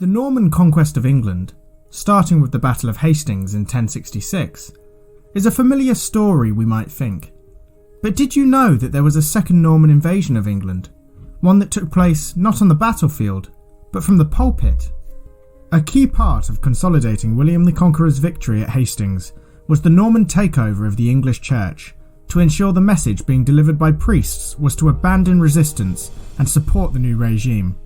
The Norman conquest of England, starting with the Battle of Hastings in 1066, is a familiar story, we might think. But did you know that there was a second Norman invasion of England? One that took place not on the battlefield, but from the pulpit? A key part of consolidating William the Conqueror's victory at Hastings was the Norman takeover of the English Church, to ensure the message being delivered by priests was to abandon resistance and support the new regime.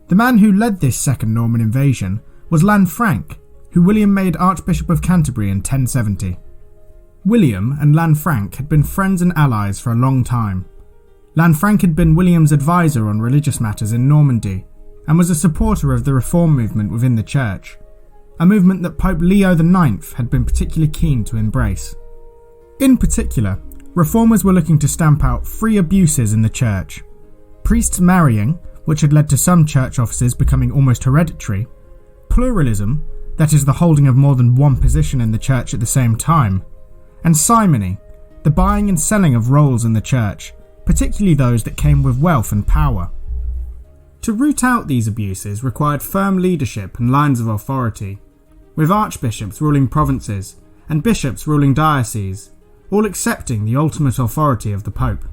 The man who led this second Norman invasion was Lanfranc, who William made Archbishop of Canterbury in 1070. William and Lanfranc had been friends and allies for a long time. Lanfranc had been William's advisor on religious matters in Normandy and was a supporter of the reform movement within the church, a movement that Pope Leo IX had been particularly keen to embrace. In particular, reformers were looking to stamp out 3 abuses in the church: priests marrying, which had led to some church offices becoming almost hereditary; pluralism, that is the holding of more than one position in the church at the same time; and simony, the buying and selling of roles in the church, particularly those that came with wealth and power. To root out these abuses required firm leadership and lines of authority, with archbishops ruling provinces and bishops ruling dioceses, all accepting the ultimate authority of the Pope.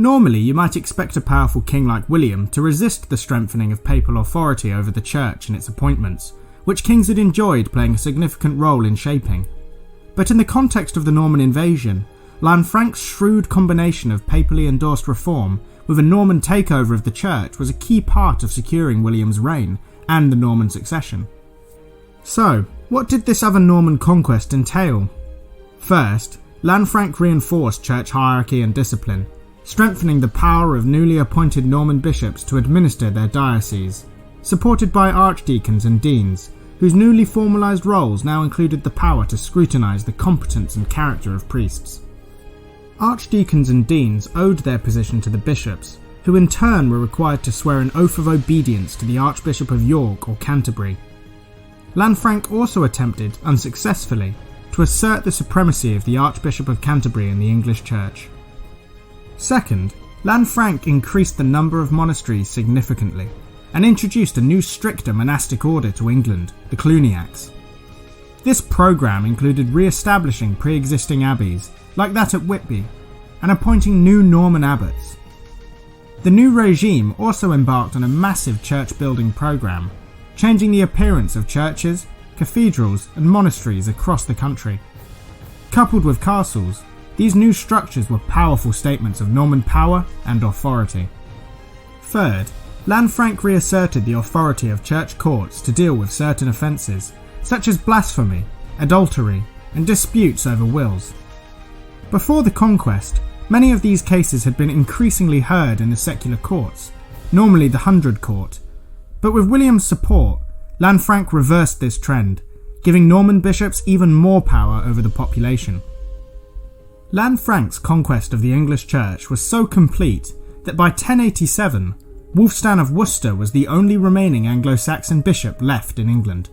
Normally, you might expect a powerful king like William to resist the strengthening of papal authority over the church and its appointments, which kings had enjoyed playing a significant role in shaping. But in the context of the Norman invasion, Lanfranc's shrewd combination of papally endorsed reform with a Norman takeover of the church was a key part of securing William's reign and the Norman succession. So, what did this other Norman conquest entail? First, Lanfranc reinforced church hierarchy and discipline, strengthening the power of newly appointed Norman bishops to administer their dioceses, supported by archdeacons and deans, whose newly formalised roles now included the power to scrutinise the competence and character of priests. Archdeacons and deans owed their position to the bishops, who in turn were required to swear an oath of obedience to the Archbishop of York or Canterbury. Lanfranc also attempted, unsuccessfully, to assert the supremacy of the Archbishop of Canterbury in the English Church. Second, Lanfranc increased the number of monasteries significantly, and introduced a new stricter monastic order to England, the Cluniacs. This programme included re-establishing pre-existing abbeys, like that at Whitby, and appointing new Norman abbots. The new regime also embarked on a massive church-building programme, changing the appearance of churches, cathedrals and monasteries across the country. Coupled with castles, these new structures were powerful statements of Norman power and authority. Third, Lanfranc reasserted the authority of church courts to deal with certain offences, such as blasphemy, adultery, and disputes over wills. Before the conquest, many of these cases had been increasingly heard in the secular courts, normally the 100 Court, but with William's support, Lanfranc reversed this trend, giving Norman bishops even more power over the population. Lanfranc's conquest of the English Church was so complete that by 1087, Wulfstan of Worcester was the only remaining Anglo-Saxon bishop left in England.